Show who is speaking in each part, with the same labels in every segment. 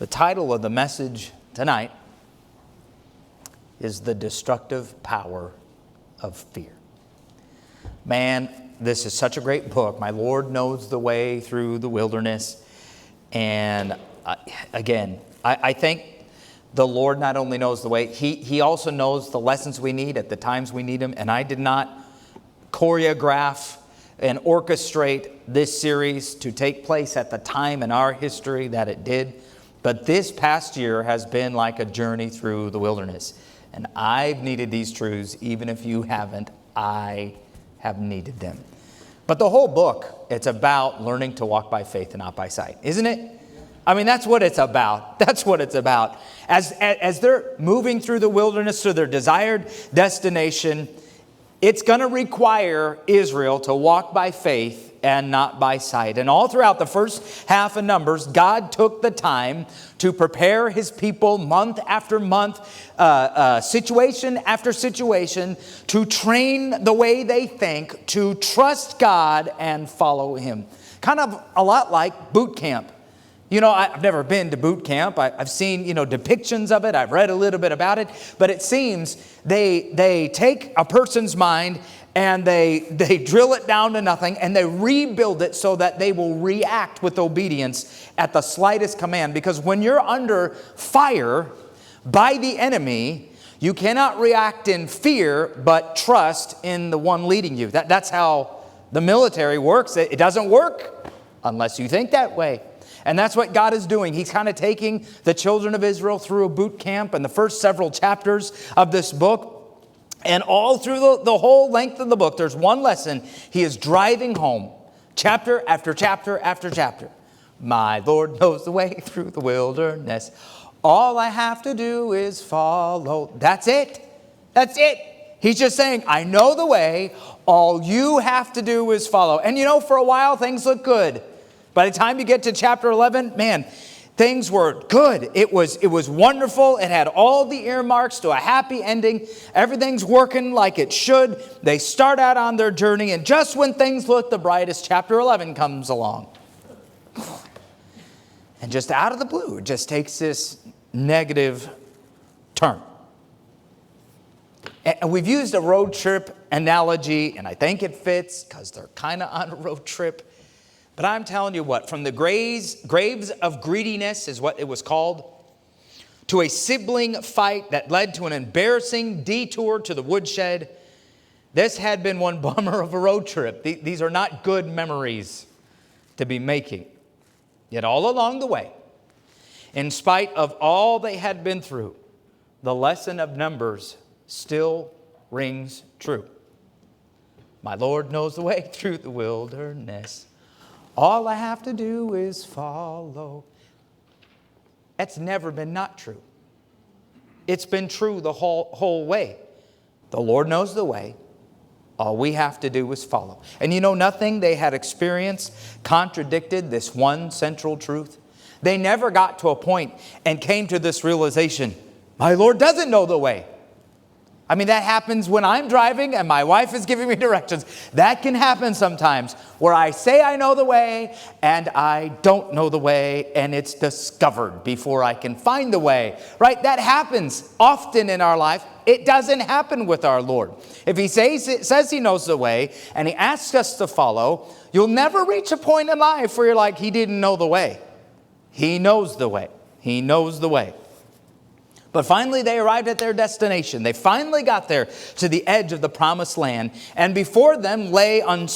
Speaker 1: The title of the message tonight is The Destructive Power of Fear. Man, this is such a great book. My Lord knows the way through the wilderness. And I think the Lord not only knows the way, He also knows the lessons we need at the times we need them. And I did not choreograph and orchestrate this series to take place at the time in our history that it did. But this past year has been like a journey through the wilderness. And I've needed these truths, even if you haven't, I have needed them. But the whole book, it's about learning to walk by faith and not by sight, isn't it? I mean, that's what it's about. That's what it's about. As they're moving through the wilderness to their desired destination, it's going to require Israel to walk by faith and not by sight. And all throughout the first half of Numbers, God took the time to prepare His people month after month, situation after situation, to train the way they think, to trust God and follow Him. Kind of a lot like boot camp. You know, I've never been to boot camp. I've seen, depictions of it. I've read a little bit about it. But it seems they take a person's mind and they drill it down to nothing and they rebuild it so that they will react with obedience at the slightest command. Because when you're under fire by the enemy, you cannot react in fear but trust in the one leading you. That's how the military works. It doesn't work unless you think that way. And that's what God is doing. He's kind of taking the children of Israel through a boot camp in the first several chapters of this book. And all through the whole length of the book, there's one lesson He is driving home, chapter after chapter after chapter. My Lord knows the way through the wilderness. All I have to do is follow. That's it. That's it. He's just saying, I know the way. All you have to do is follow. And for a while, things look good. By the time you get to chapter 11, man, things were good. It was wonderful. It had all the earmarks to a happy ending. Everything's working like it should. They start out on their journey, and just when things look the brightest, chapter 11 comes along. And just out of the blue, it just takes this negative turn. And we've used a road trip analogy, and I think it fits because they're kind of on a road trip. But I'm telling you what, from the graves of greediness is what it was called, to a sibling fight that led to an embarrassing detour to the woodshed, this had been one bummer of a road trip. These are not good memories to be making. Yet all along the way, in spite of all they had been through, the lesson of Numbers still rings true. My Lord knows the way through the wilderness. All I have to do is follow. That's never been not true. It's been true the whole way. The Lord knows the way. All we have to do is follow. And nothing they had experienced contradicted this one central truth. They never got to a point and came to this realization, my Lord doesn't know the way. I mean, that happens when I'm driving and my wife is giving me directions. That can happen sometimes where I say I know the way and I don't know the way, and it's discovered before I can find the way, right? That happens often in our life. It doesn't happen with our Lord. If He says He knows the way and He asks us to follow, you'll never reach a point in life where you're like, He didn't know the way. He knows the way. He knows the way. But finally, they arrived at their destination. They finally got there to the edge of the promised land. And before them lay an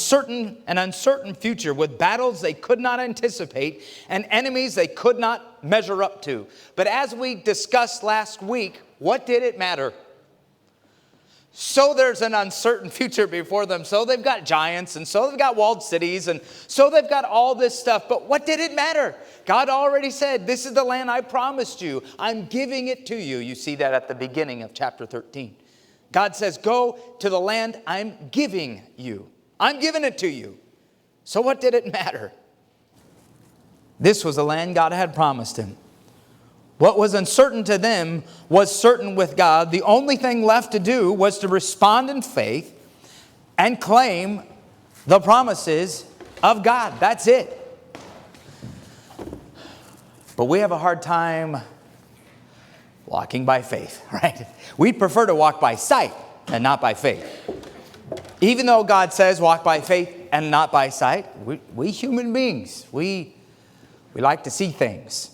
Speaker 1: uncertain future with battles they could not anticipate and enemies they could not measure up to. But as we discussed last week, what did it matter? So there's an uncertain future before them. So they've got giants, and so they've got walled cities, and so they've got all this stuff. But what did it matter? God already said, this is the land I promised you. I'm giving it to you. You see that at the beginning of chapter 13. God says, go to the land I'm giving you. I'm giving it to you. So what did it matter? This was the land God had promised him. What was uncertain to them was certain with God. The only thing left to do was to respond in faith and claim the promises of God. That's it. But we have a hard time walking by faith, right? We'd prefer to walk by sight and not by faith. Even though God says walk by faith and not by sight, we human beings, we like to see things.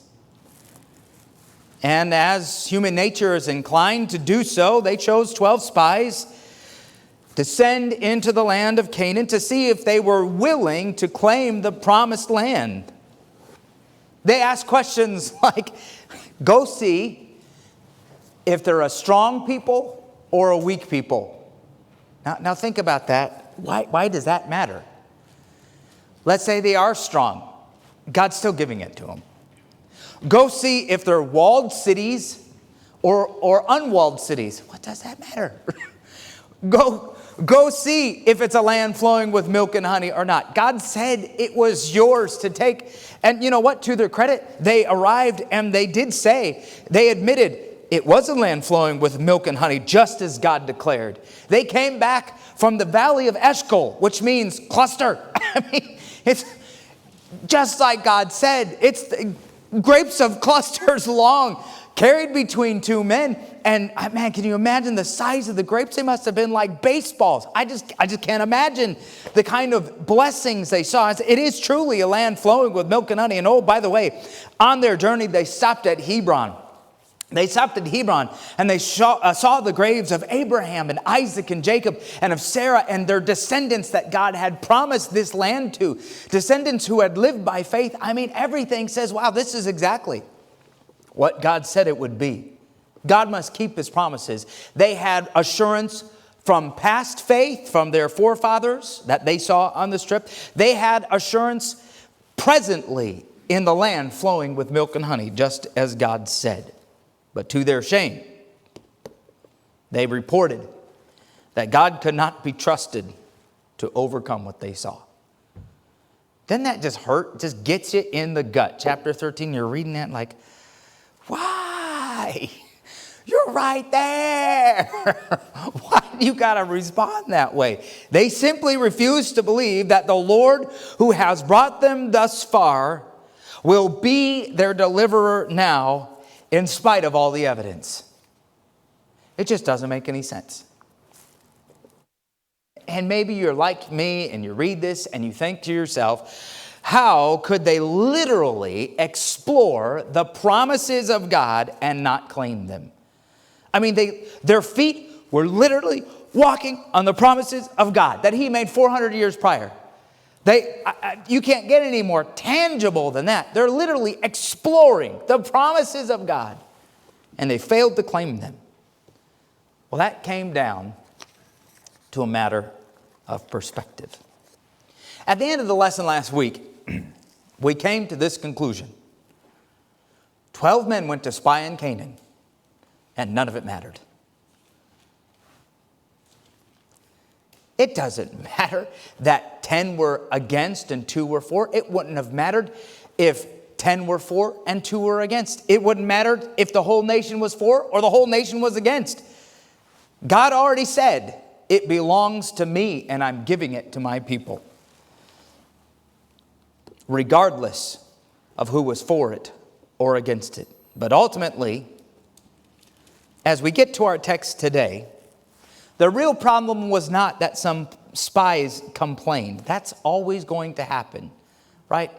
Speaker 1: And as human nature is inclined to do so, they chose 12 spies to send into the land of Canaan to see if they were willing to claim the promised land. They asked questions like, go see if they're a strong people or a weak people. Now think about that. Why does that matter? Let's say they are strong. God's still giving it to them. Go see if they're walled cities or unwalled cities. What does that matter? Go see if it's a land flowing with milk and honey or not. God said it was yours to take. And you know what? To their credit, they arrived and they did say, they admitted it was a land flowing with milk and honey, just as God declared. They came back from the valley of Eshcol, which means cluster. I mean, it's just like God said. It's the grapes of clusters long, carried between two men. And man, can you imagine the size of the grapes? They must have been like baseballs. I just can't imagine the kind of blessings they saw. It is truly a land flowing with milk and honey. And oh, by the way, on their journey, they stopped at Hebron. They stopped at Hebron and they saw the graves of Abraham and Isaac and Jacob and of Sarah and their descendants that God had promised this land to. Descendants who had lived by faith. I mean, everything says, wow, this is exactly what God said it would be. God must keep his promises. They had assurance from past faith, from their forefathers that they saw on the strip. They had assurance presently in the land flowing with milk and honey, just as God said. But to their shame, they reported that God could not be trusted to overcome what they saw. Doesn't that just hurt? Just gets you in the gut. Chapter 13, you're reading that like, why? You're right there. Why do you got to respond that way? They simply refuse to believe that the Lord who has brought them thus far will be their deliverer now, in spite of all the evidence. It just doesn't make any sense. And maybe you're like me and you read this and you think to yourself, how could they literally explore the promises of God and not claim them? I mean, their feet were literally walking on the promises of God that he made 400 years prior. You can't get any more tangible than that. They're literally exploring the promises of God, and they failed to claim them. Well, that came down to a matter of perspective. At the end of the lesson last week, we came to this conclusion. 12 men went to spy in Canaan, and none of it mattered. It doesn't matter that 10 were against and 2 were for. It wouldn't have mattered if 10 were for and 2 were against. It wouldn't matter if the whole nation was for or the whole nation was against. God already said, it belongs to me and I'm giving it to my people. Regardless of who was for it or against it. But ultimately, as we get to our text today, the real problem was not that some spies complained. That's always going to happen, right?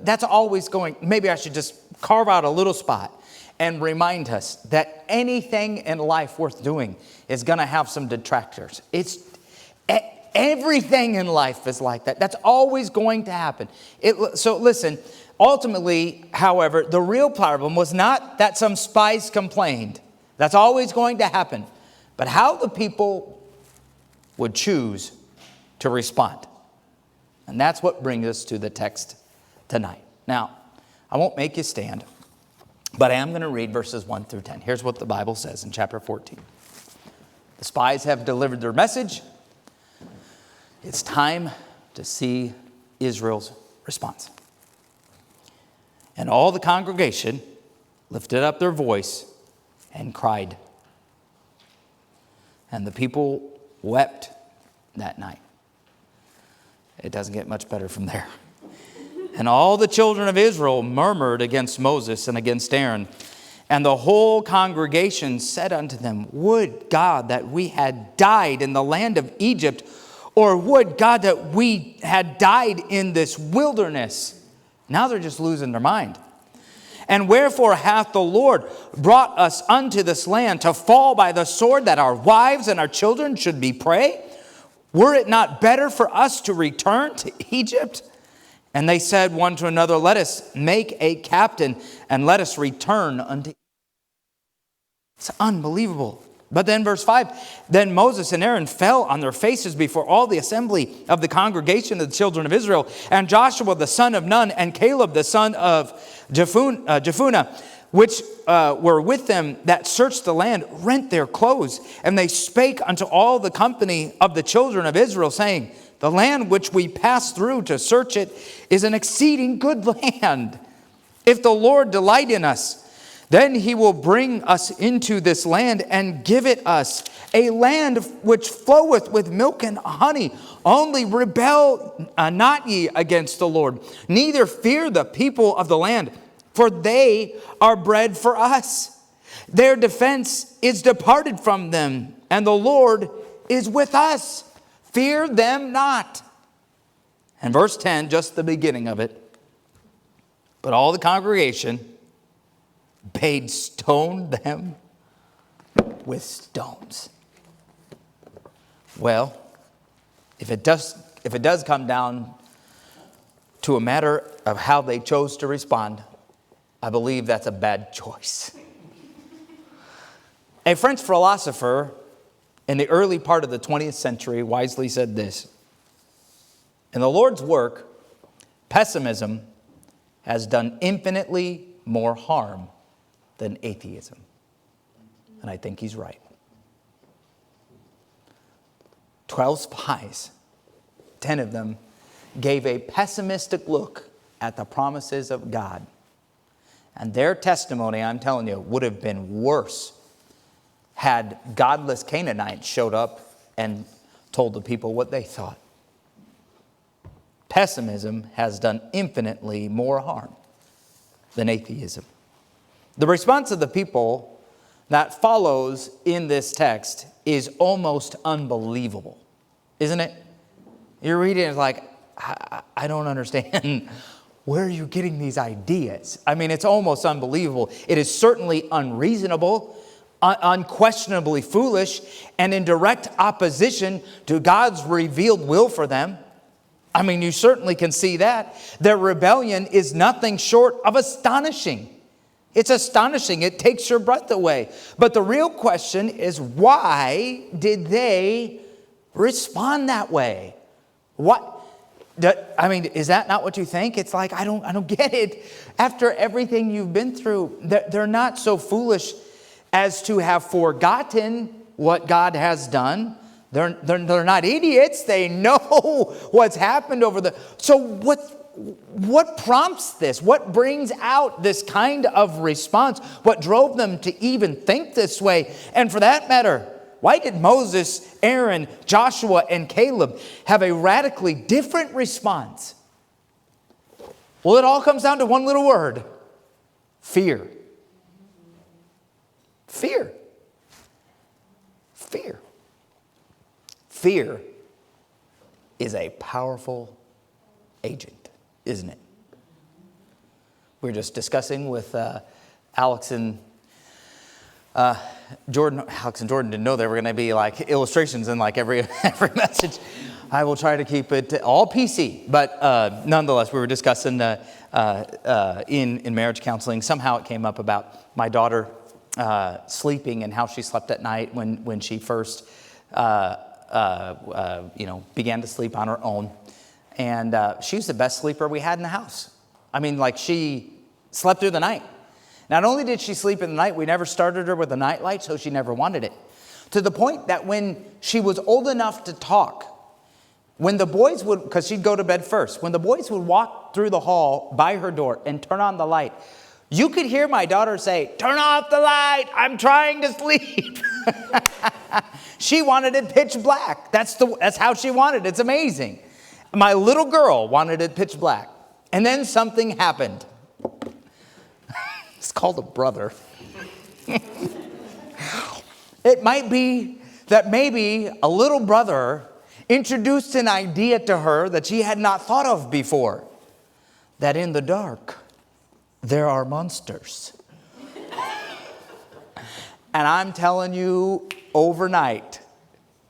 Speaker 1: That's always going. Maybe I should just carve out a little spot and remind us that anything in life worth doing is going to have some detractors. Everything in life is like that. That's always going to happen. So listen, ultimately, however, the real problem was not that some spies complained. That's always going to happen. But how the people would choose to respond. And that's what brings us to the text tonight. Now, I won't make you stand, but I am going to read verses 1 through 10. Here's what the Bible says in chapter 14. The spies have delivered their message. It's time to see Israel's response. And all the congregation lifted up their voice and cried. And the people wept that night. It doesn't get much better from there. And all the children of Israel murmured against Moses and against Aaron. And the whole congregation said unto them, would God that we had died in the land of Egypt, or would God that we had died in this wilderness. Now they're just losing their mind. And wherefore hath the Lord brought us unto this land to fall by the sword, that our wives and our children should be prey? Were it not better for us to return to Egypt? And they said one to another, let us make a captain, and let us return unto Egypt. It's unbelievable. But then verse 5, then Moses and Aaron fell on their faces before all the assembly of the congregation of the children of Israel. And Joshua the son of Nun and Caleb the son of Jephunneh, which were with them that searched the land, rent their clothes. And they spake unto all the company of the children of Israel, saying, the land which we passed through to search it is an exceeding good land. If the Lord delight in us, then he will bring us into this land and give it us, a land which floweth with milk and honey. Only rebel not ye against the Lord, neither fear the people of the land, for they are bread for us. Their defense is departed from them, and the Lord is with us. Fear them not. And verse 10, just the beginning of it. But all the congregation bade stone them with stones. Well, if it does come down to a matter of how they chose to respond, I believe that's a bad choice. A French philosopher in the early part of the 20th century wisely said this: in the Lord's work, pessimism has done infinitely more harm than atheism. And I think he's right. 12 spies, 10 of them gave a pessimistic look at the promises of God. And their testimony, I'm telling you, would have been worse had godless Canaanites showed up and told the people what they thought. Pessimism has done infinitely more harm than atheism. The response of the people that follows in this text is almost unbelievable, isn't it? You're reading it like, I don't understand. Where are you getting these ideas? I mean, it's almost unbelievable. It is certainly unreasonable, unquestionably foolish, and in direct opposition to God's revealed will for them. I mean, you certainly can see that. Their rebellion is nothing short of astonishing. It's astonishing. It takes your breath away. But the real question is, why did they respond that way? What? I mean, is that not what you think? It's like, I don't get it. After everything you've been through, they're not so foolish as to have forgotten what God has done. They're not idiots. They know what's happened over the... So what prompts this? What brings out this kind of response? What drove them to even think this way? And for that matter, why did Moses, Aaron, Joshua, and Caleb have a radically different response? Well, it all comes down to one little word: fear. Fear. Fear. Fear is a powerful agent, isn't it? We were just discussing with Alex and Jordan. Alex and Jordan didn't know there were going to be like illustrations in like every message. I will try to keep it all PC, but nonetheless, we were discussing in marriage counseling. Somehow it came up about my daughter sleeping and how she slept at night when she first began to sleep on her own. And she's the best sleeper we had in the house. I mean, like, she slept through the night. Not only did she sleep in the night, we never started her with a nightlight, so she never wanted it. To the point that when she was old enough to talk, when the boys would, because she'd go to bed first, when the boys would walk through the hall by her door and turn on the light, you could hear my daughter say, "Turn off the light, I'm trying to sleep." She wanted it pitch black. That's how she wanted it. It's amazing. My little girl wanted it pitch black. And then something happened. It's called a brother. It might be that maybe a little brother introduced an idea to her that she had not thought of before. That in the dark, there are monsters. And I'm telling you, overnight,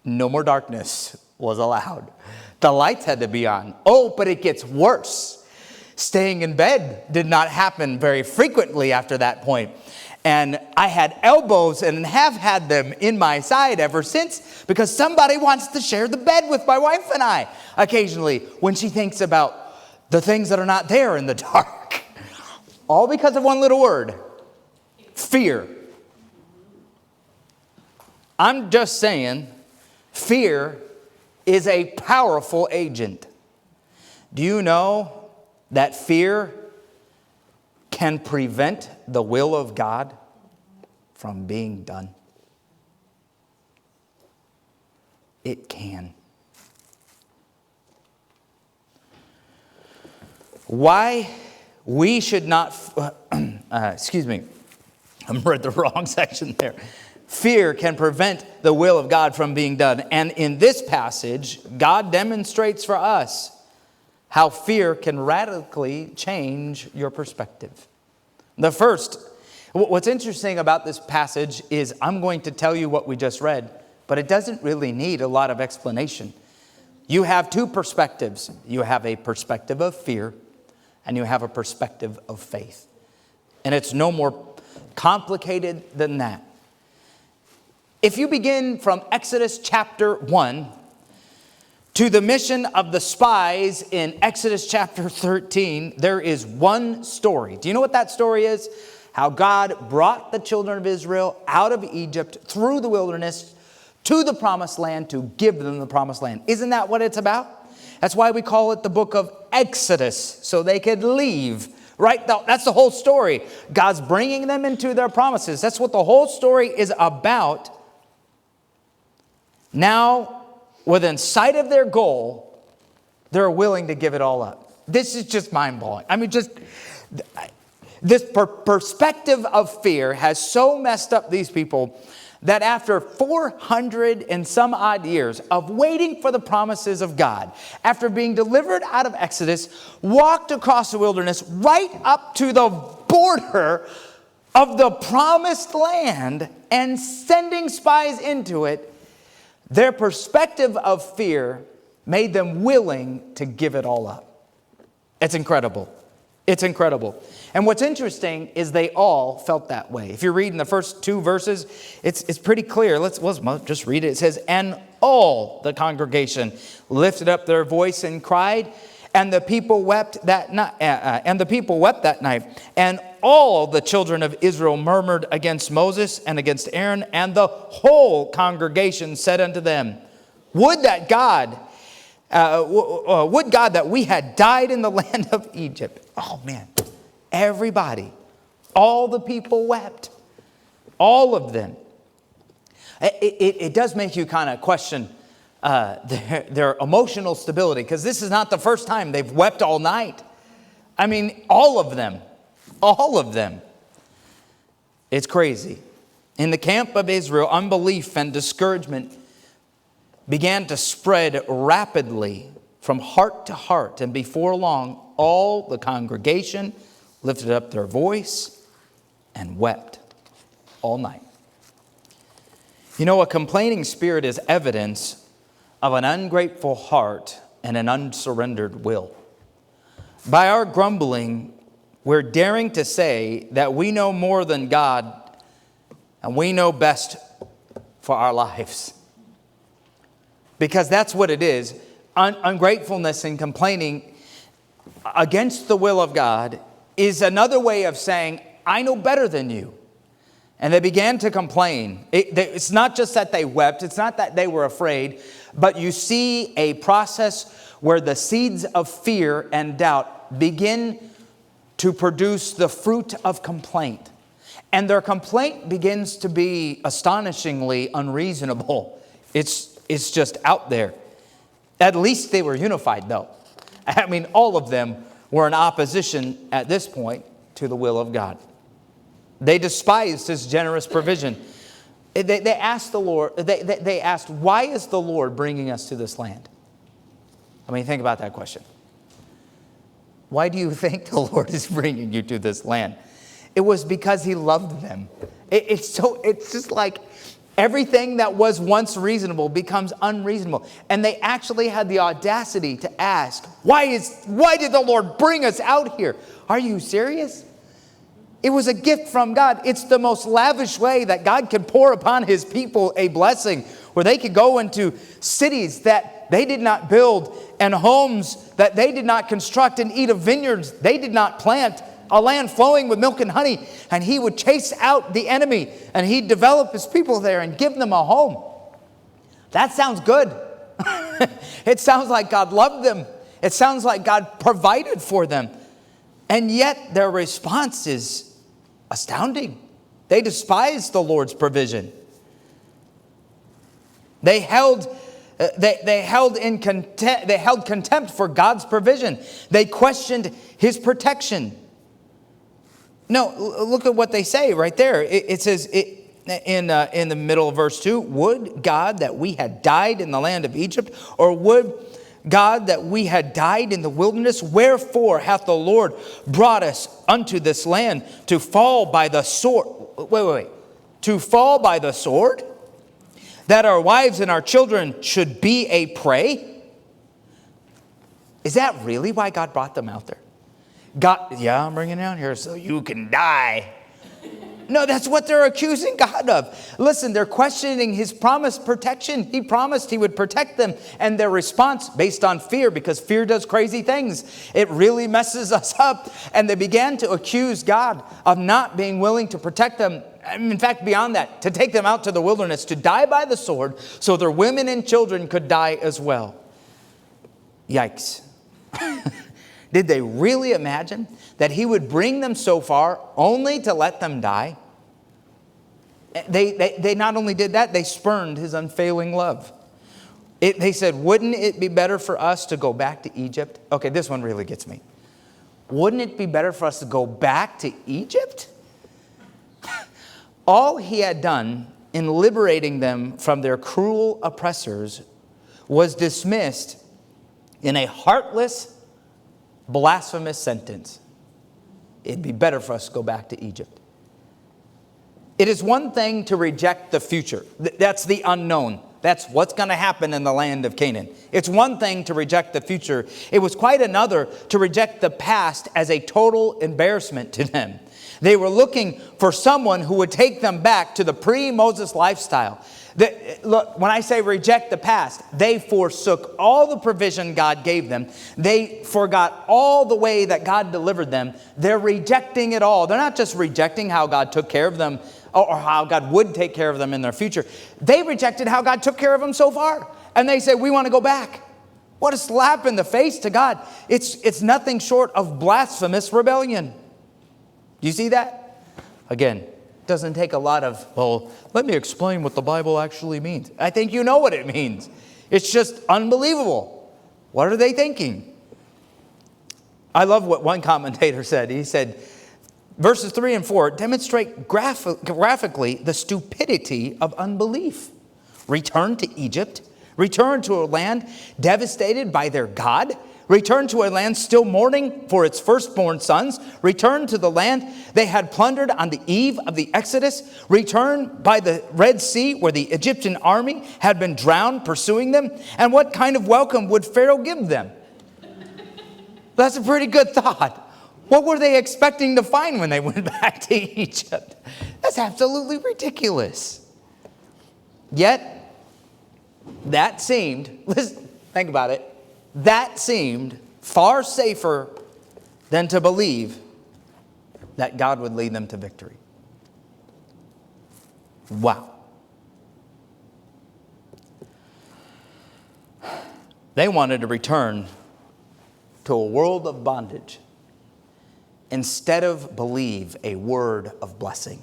Speaker 1: no more darkness was allowed. The lights had to be on. Oh, but it gets worse. Staying in bed did not happen very frequently after that point. And I had elbows and have had them in my side ever since because somebody wants to share the bed with my wife and I occasionally when she thinks about the things that are not there in the dark. All because of one little word, fear. I'm just saying, fear is a powerful agent. Do you know that fear can prevent the will of God from being done? It can. Why we should not, excuse me, I read the wrong section there. Fear can prevent the will of God from being done. And in this passage, God demonstrates for us how fear can radically change your perspective. The first, what's interesting about this passage is I'm going to tell you what we just read, but it doesn't really need a lot of explanation. You have two perspectives. You have a perspective of fear, and you have a perspective of faith. And it's no more complicated than that. If you begin from Exodus chapter 1 to the mission of the spies in Exodus chapter 13, there is one story. Do you know what that story is? How God brought the children of Israel out of Egypt through the wilderness to the promised land to give them the promised land. Isn't that what it's about? That's why we call it the book of Exodus, so they could leave. Right? That's the whole story. God's bringing them into their promises. That's what the whole story is about. Now, within sight of their goal, they're willing to give it all up. This is just mind-blowing. I mean, just this perspective of fear has so messed up these people that after 400 and some odd years of waiting for the promises of God, after being delivered out of Exodus, walked across the wilderness right up to the border of the promised land and sending spies into it, their perspective of fear made them willing to give it all up. It's incredible. It's incredible. And what's interesting is they all felt that way. If you're reading the first two verses, it's pretty clear. Let's just read it. It says, "And all the congregation lifted up their voice and cried, and the people wept that night. And all the children of Israel murmured against Moses and against Aaron, and the whole congregation said unto them, Would God that we had died in the land of Egypt." Oh man, everybody, all the people wept, all of them. It does make you kind of question their emotional stability, because this is not the first time they've wept all night. I mean, all of them. It's crazy. In the camp of Israel, unbelief and discouragement began to spread rapidly from heart to heart. And before long, all the congregation lifted up their voice and wept all night. You know, a complaining spirit is evidence of an ungrateful heart and an unsurrendered will. By our grumbling, we're daring to say that we know more than God and we know best for our lives. Because that's what it is. Ungratefulness and complaining against the will of God is another way of saying, I know better than you. And they began to complain. It's not just that they wept. It's not that they were afraid. But you see a process where the seeds of fear and doubt begin to produce the fruit of complaint. And their complaint begins to be astonishingly unreasonable. It's just out there. At least they were unified, though. I mean, all of them were in opposition at this point to the will of God. They despised his generous provision. They asked the Lord, they asked, why is the Lord bringing us to this land? I mean, think about that question. Why do you think the Lord is bringing you to this land? It was because he loved them. It's just like everything that was once reasonable becomes unreasonable. And they actually had the audacity to ask, why did the Lord bring us out here? Are you serious? It was a gift from God. It's the most lavish way that God can pour upon his people a blessing, where they could go into cities that they did not build and homes that they did not construct and eat of vineyards they did not plant, a land flowing with milk and honey. And he would chase out the enemy and he'd develop his people there and give them a home. That sounds good. It sounds like God loved them. It sounds like God provided for them. And yet their response is astounding. They despised the Lord's provision. They held contempt for God's provision. They questioned his protection. No, look at what they say right there. It says in the middle of verse 2, would God that we had died in the land of Egypt, or would God that we had died in the wilderness? Wherefore hath the Lord brought us unto this land to fall by the sword? To fall by the sword, that our wives and our children should be a prey? Is that really why God brought them out there? God, yeah, I'm bringing it down here so you can die. No, that's what they're accusing God of. Listen, they're questioning his promised protection. He promised he would protect them. And their response, based on fear, because fear does crazy things, it really messes us up. And they began to accuse God of not being willing to protect them. In fact, beyond that, to take them out to the wilderness, to die by the sword, so their women and children could die as well. Yikes. Did they really imagine that he would bring them so far only to let them die? They not only did that, they spurned his unfailing love. They said, wouldn't it be better for us to go back to Egypt? Okay, this one really gets me. Wouldn't it be better for us to go back to Egypt? All he had done in liberating them from their cruel oppressors was dismissed in a heartless, blasphemous sentence. It'd be better for us to go back to Egypt. It is one thing to reject the future. That's the unknown. That's what's going to happen in the land of Canaan. It's one thing to reject the future. It was quite another to reject the past as a total embarrassment to them. They were looking for someone who would take them back to the pre-Moses lifestyle. Look, when I say reject the past, they forsook all the provision God gave them. They forgot all the way that God delivered them. They're rejecting it all. They're not just rejecting how God took care of them or how God would take care of them in their future. They rejected how God took care of them so far. And they say, we want to go back. What a slap in the face to God. It's nothing short of blasphemous rebellion. Do you see that? Again, doesn't take a lot of, well, let me explain what the Bible actually means. I think you know what it means. It's just unbelievable. What are they thinking? I love what one commentator said. He said, verses 3 and 4 demonstrate graphically the stupidity of unbelief. Return to Egypt. Return to a land devastated by their God. Return to a land still mourning for its firstborn sons. Return to the land they had plundered on the eve of the Exodus. Return by the Red Sea where the Egyptian army had been drowned pursuing them. And what kind of welcome would Pharaoh give them? That's a pretty good thought. What were they expecting to find when they went back to Egypt? That's absolutely ridiculous. Yet, that seemed, listen, think about it. That seemed far safer than to believe that God would lead them to victory. Wow. They wanted to return to a world of bondage instead of believe a word of blessing.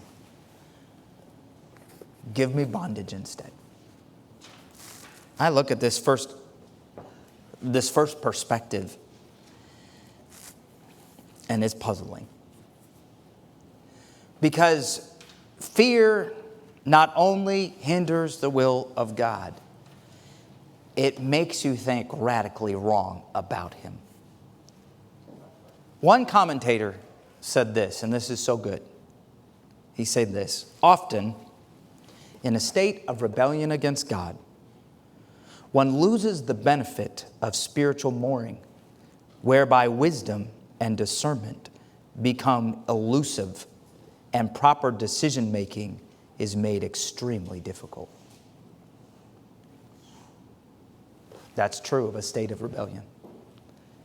Speaker 1: Give me bondage instead. I look at this first perspective. And it's puzzling. Because fear not only hinders the will of God, it makes you think radically wrong about Him. One commentator said this, and this is so good. He said this: often, in a state of rebellion against God, one loses the benefit of spiritual mooring, whereby wisdom and discernment become elusive and proper decision-making is made extremely difficult. That's true of a state of rebellion.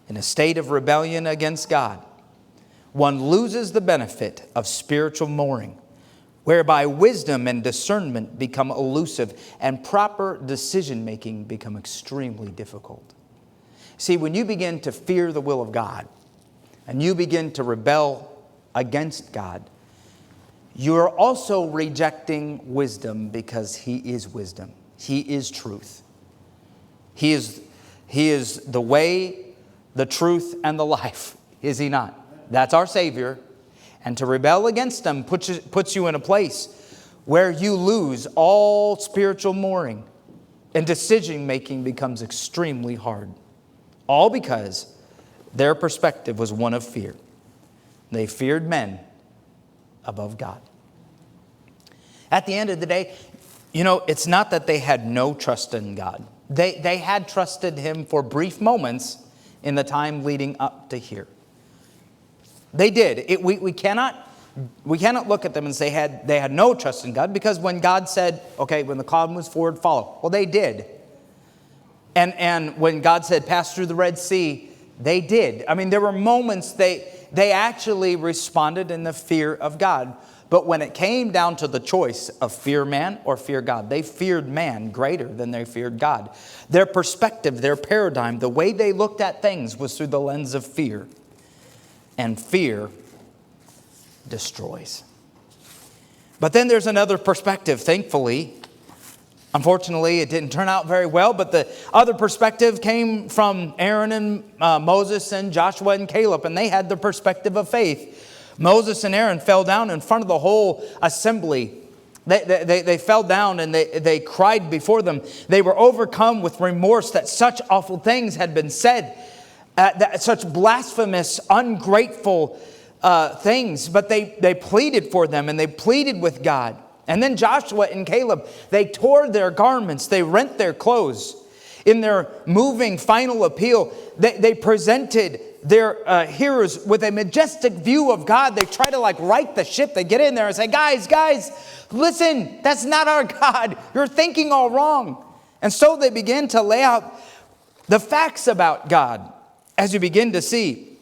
Speaker 1: In a state of rebellion against God, one loses the benefit of spiritual mooring, whereby wisdom and discernment become elusive and proper decision-making become extremely difficult. See, when you begin to fear the will of God and you begin to rebel against God, you are also rejecting wisdom, because He is wisdom. He is truth. He is the way, the truth, and the life. Is He not? That's our Savior. And to rebel against Him puts you in a place where you lose all spiritual mooring, and decision-making becomes extremely hard. All because their perspective was one of fear. They feared men above God. At the end of the day, it's not that they had no trust in God. They had trusted Him for brief moments in the time leading up to here. They did. We cannot look at them and say they had no trust in God, because when God said, okay, when the cloud moves forward, follow. Well, they did. And when God said, pass through the Red Sea, they did. I mean, there were moments they actually responded in the fear of God. But when it came down to the choice of fear man or fear God, they feared man greater than they feared God. Their perspective, their paradigm, the way they looked at things was through the lens of fear. And fear destroys. But then there's another perspective, thankfully. Unfortunately, it didn't turn out very well, but the other perspective came from Aaron and Moses and Joshua and Caleb, and they had the perspective of faith. Moses and Aaron fell down in front of the whole assembly. They fell down and they cried before them. They were overcome with remorse that such awful things had been said, that such blasphemous, ungrateful things. But they pleaded for them, and they pleaded with God. And then Joshua and Caleb, they tore their garments, they rent their clothes. In their moving final appeal, they presented their hearers with a majestic view of God. They try to right the ship. They get in there and say, guys, listen, that's not our God. You're thinking all wrong. And so they begin to lay out the facts about God, as you begin to see.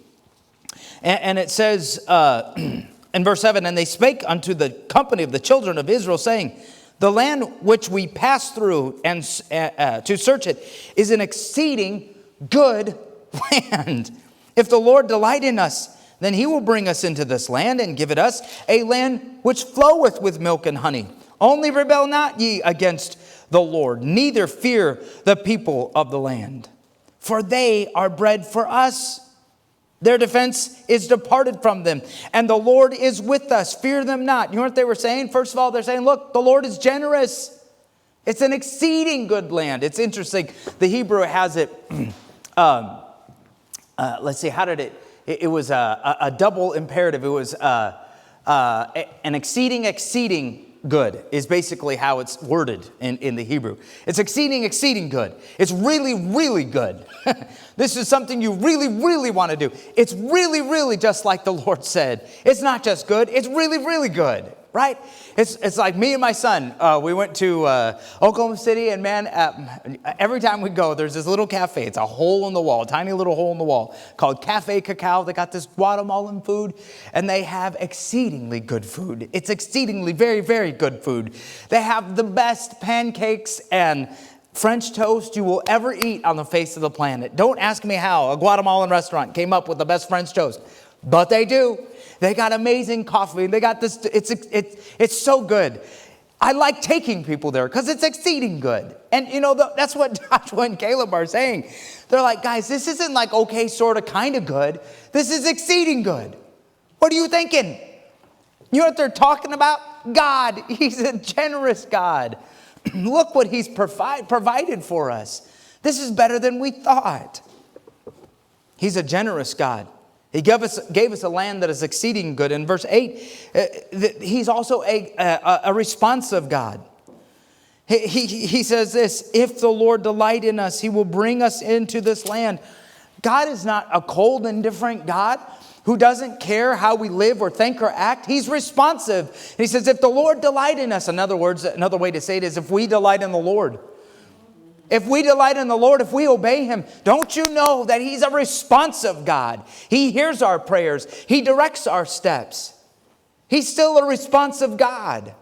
Speaker 1: And it says in verse 7, and they spake unto the company of the children of Israel, saying, the land which we pass through and to search it is an exceeding good land. If the Lord delight in us, then He will bring us into this land and give it us, a land which floweth with milk and honey. Only rebel not ye against the Lord, neither fear the people of the land. For they are bread for us. Their defense is departed from them, and the Lord is with us. Fear them not. You know what they were saying? First of all, they're saying, look, the Lord is generous. It's an exceeding good land. It's interesting. The Hebrew has it, let's see, how did it? It was a double imperative. It was an exceeding good is basically how it's worded in the Hebrew. It's exceeding good. It's really good. This is something you really want to do. It's really just like the Lord said. It's not just good. It's really good. Right? It's like me and my son. We went to Oklahoma City, and man, every time we go, there's this little cafe. It's a hole in the wall, a tiny little hole in the wall called Cafe Cacao. They got this Guatemalan food, and they have exceedingly good food. It's exceedingly very good food. They have the best pancakes and French toast you will ever eat on the face of the planet. Don't ask me how a Guatemalan restaurant came up with the best French toast, but they do. They got amazing coffee. They got this. It's so good. I like taking people there because it's exceeding good. And that's what Joshua and Caleb are saying. They're like, guys, this isn't like okay, sort of, kind of good. This is exceeding good. What are you thinking? You know what they're talking about? God. He's a generous God. Look what he's provided for us. This is better than we thought. He's a generous God. He gave us a land that is exceeding good. In verse 8, he's also a responsive God. He says this, if the Lord delight in us, he will bring us into this land. God is not a cold, indifferent God who doesn't care how we live or think or act. He's responsive. He says, if the Lord delight in us, in other words, another way to say it is if we delight in the Lord. If we delight in the Lord, if we obey him, don't you know that he's a responsive God? He hears our prayers. He directs our steps. He's still a responsive God.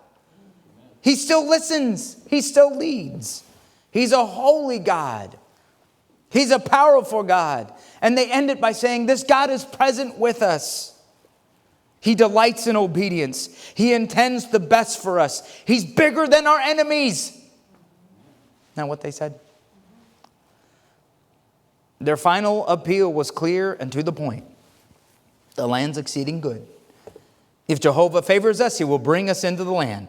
Speaker 1: He still listens. He still leads. He's a holy God. He's a powerful God. And they end it by saying, this God is present with us. He delights in obedience. He intends the best for us. He's bigger than our enemies. Now what they said? Their final appeal was clear and to the point. The land's exceeding good. If Jehovah favors us, he will bring us into the land.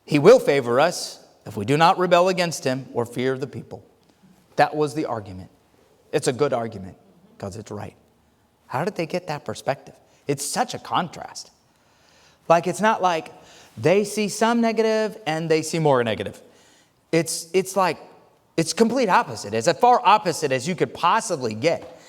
Speaker 1: He will favor us if we do not rebel against him or fear the people. That was the argument. It's a good argument because it's right. How did they get that perspective? It's such a contrast. Like it's not like they see some negative and they see more negative. It's like, it's complete opposite. It's as far opposite as you could possibly get.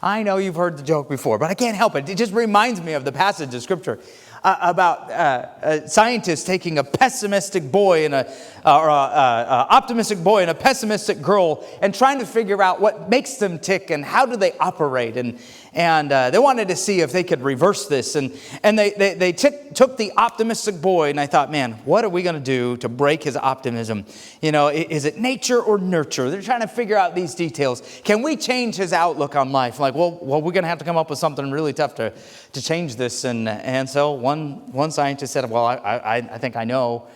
Speaker 1: I know you've heard the joke before, but I can't help it. It just reminds me of the passage of Scripture about scientists taking a pessimistic boy and a optimistic boy and a pessimistic girl and trying to figure out what makes them tick and how do they operate. And they wanted to see if they could reverse this. And they took the optimistic boy, and I thought, man, what are we going to do to break his optimism? Is it nature or nurture? They're trying to figure out these details. Can we change his outlook on life? Like, well, we're going to have to come up with something really tough to change this. And so one scientist said, well, I think I know.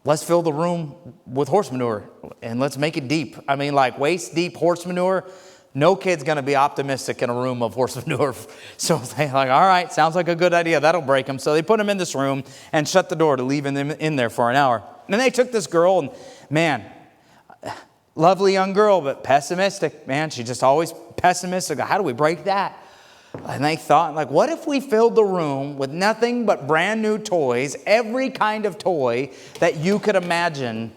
Speaker 1: Let's fill the room with horse manure and let's make it deep. I mean, like waist deep horse manure. No kid's going to be optimistic in a room of horse manure. So they're like, all right, sounds like a good idea. That'll break them. So they put him in this room and shut the door to leave him in there for an hour. And then they took this girl and, man, lovely young girl, but pessimistic. Man, she's just always pessimistic. How do we break that? And they thought, like, what if we filled the room with nothing but brand new toys, every kind of toy that you could imagine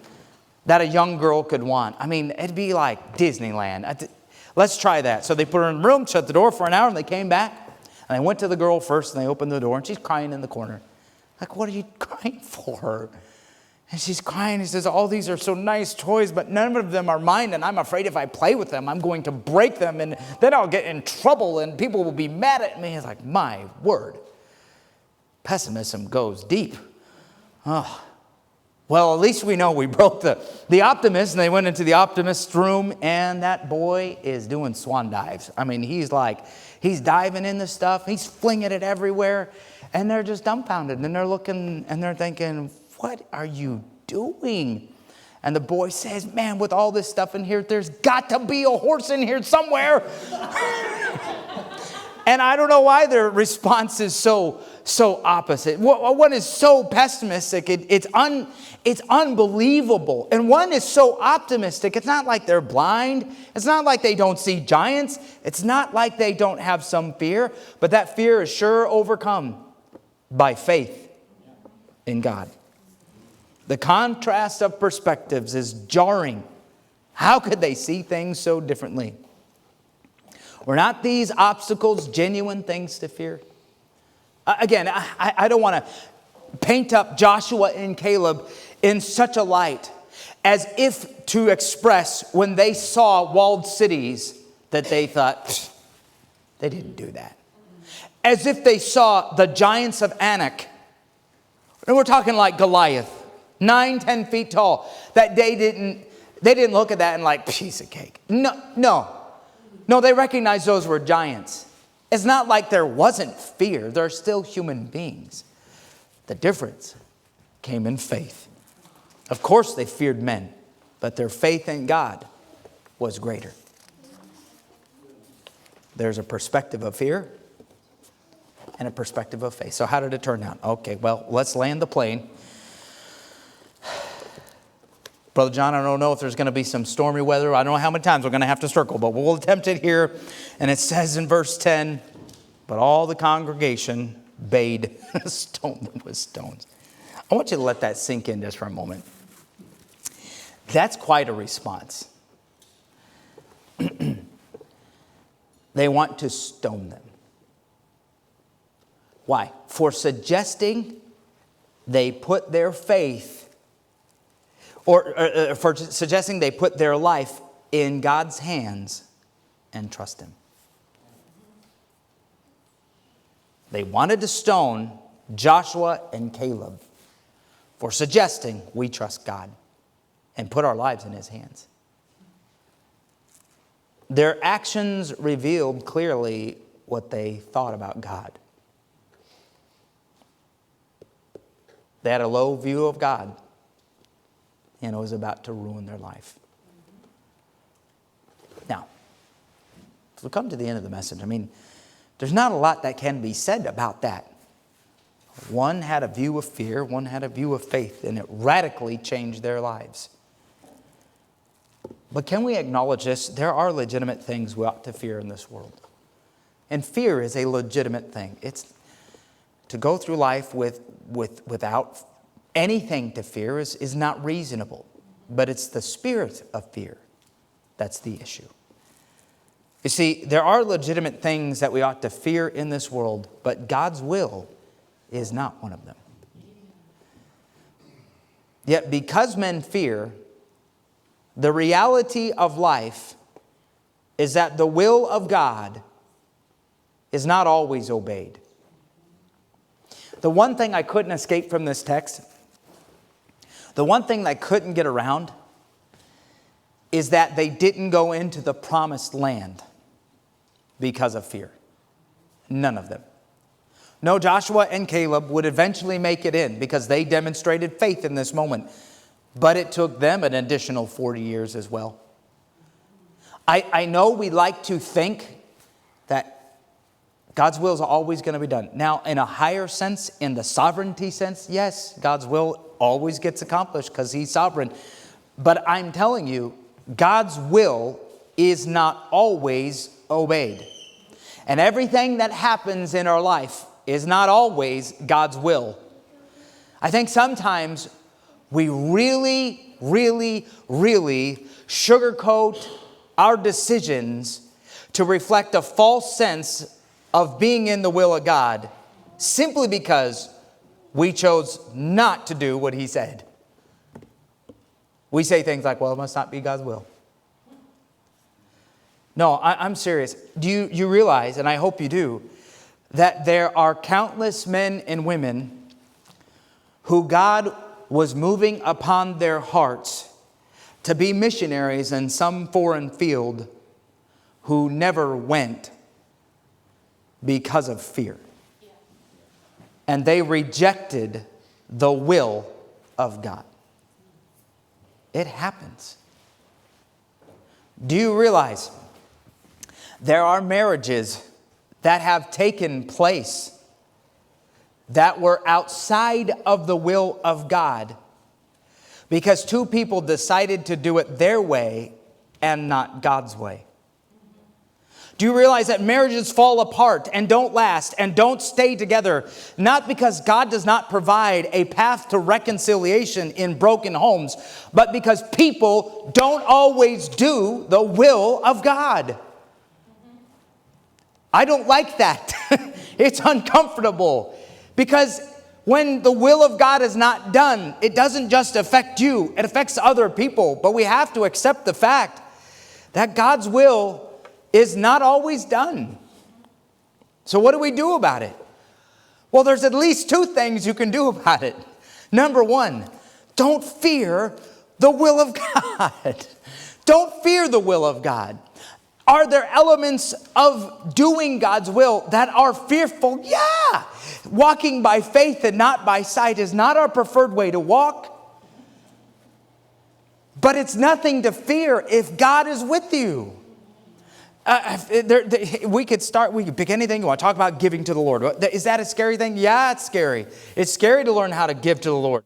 Speaker 1: that a young girl could want? I mean, it'd be like Disneyland. Let's try that. So they put her in the room, shut the door for an hour, and they came back. And they went to the girl first, and they opened the door, and she's crying in the corner. Like, what are you crying for? And she's crying. He says, all these are so nice toys, but none of them are mine. And I'm afraid if I play with them, I'm going to break them. And then I'll get in trouble and people will be mad at me. It's like, my word. Pessimism goes deep. Oh. Well, at least we know we broke the optimist. And they went into the optimist's room. And that boy is doing swan dives. I mean, he's diving in the stuff. He's flinging it everywhere. And they're just dumbfounded. And they're looking and they're thinking, what are you doing? And the boy says, man, with all this stuff in here, there's got to be a horse in here somewhere. And I don't know why their response is so opposite. One is so pessimistic, it's unbelievable. And one is so optimistic, it's not like they're blind. It's not like they don't see giants. It's not like they don't have some fear. But that fear is sure overcome by faith in God. The contrast of perspectives is jarring. How could they see things so differently? Were not these obstacles genuine things to fear? Again, I don't want to paint up Joshua and Caleb in such a light as if to express when they saw walled cities that they thought, they didn't do that. As if they saw the giants of Anak. And we're talking like Goliath. 9-10 feet tall. That they didn't look at that and like, piece of cake. No, they recognized those were giants. It's not like there wasn't fear. They're still human beings. The difference came in faith. Of course they feared men, but their faith in God was greater. There's a perspective of fear and a perspective of faith. So how did it turn out? Okay, well, let's land the plane. Brother John, I don't know if there's going to be some stormy weather. I don't know how many times we're going to have to circle, but we'll attempt it here. And it says in verse 10, but all the congregation bade stone them with stones. I want you to let that sink in just for a moment. That's quite a response. They want to stone them. Why? For suggesting they put their faith, or for suggesting they put their life in God's hands and trust Him. They wanted to stone Joshua and Caleb for suggesting we trust God and put our lives in His hands. Their actions revealed clearly what they thought about God. They had a low view of God, and it was about to ruin their life. Now, as we come to the end of the message, there's not a lot that can be said about that. One had a view of fear, one had a view of faith, and it radically changed their lives. But can we acknowledge this? There are legitimate things we ought to fear in this world. And fear is a legitimate thing. It's to go through life without anything to fear is not reasonable. But it's the spirit of fear that's the issue. You see, there are legitimate things that we ought to fear in this world, but God's will is not one of them. Yet because men fear, the reality of life is that the will of God is not always obeyed. The one thing I couldn't escape from this text, the one thing that I couldn't get around, is that they didn't go into the promised land because of fear. None of them. No, Joshua and Caleb would eventually make it in because they demonstrated faith in this moment. But it took them an additional 40 years as well. I know we like to think that God's will is always going to be done. Now, in a higher sense, in the sovereignty sense, yes, God's will always gets accomplished because He's sovereign. But I'm telling you, God's will is not always obeyed. And everything that happens in our life is not always God's will. I think sometimes we really sugarcoat our decisions to reflect a false sense of being in the will of God simply because we chose not to do what He said. We say things like, well, it must not be God's will. No, I'm serious. Do you realize, and I hope you do, that there are countless men and women who God was moving upon their hearts to be missionaries in some foreign field who never went because of fear. And they rejected the will of God. It happens. Do you realize there are marriages that have taken place that were outside of the will of God because two people decided to do it their way and not God's way? Do you realize that marriages fall apart and don't last and don't stay together, not because God does not provide a path to reconciliation in broken homes, but because people don't always do the will of God? I don't like that. It's uncomfortable because when the will of God is not done, it doesn't just affect you, it affects other people. But we have to accept the fact that God's will is not always done. So what do we do about it? Well, there's at least two things you can do about it. Number one, don't fear the will of God. Don't fear the will of God. Are there elements of doing God's will that are fearful? Yeah. walking by faith and not by sight is not our preferred way to walk. But it's nothing to fear if God is with you. We could pick anything you want. Talk about giving to the Lord. Is that a scary thing? Yeah, it's scary. It's scary to learn how to give to the Lord.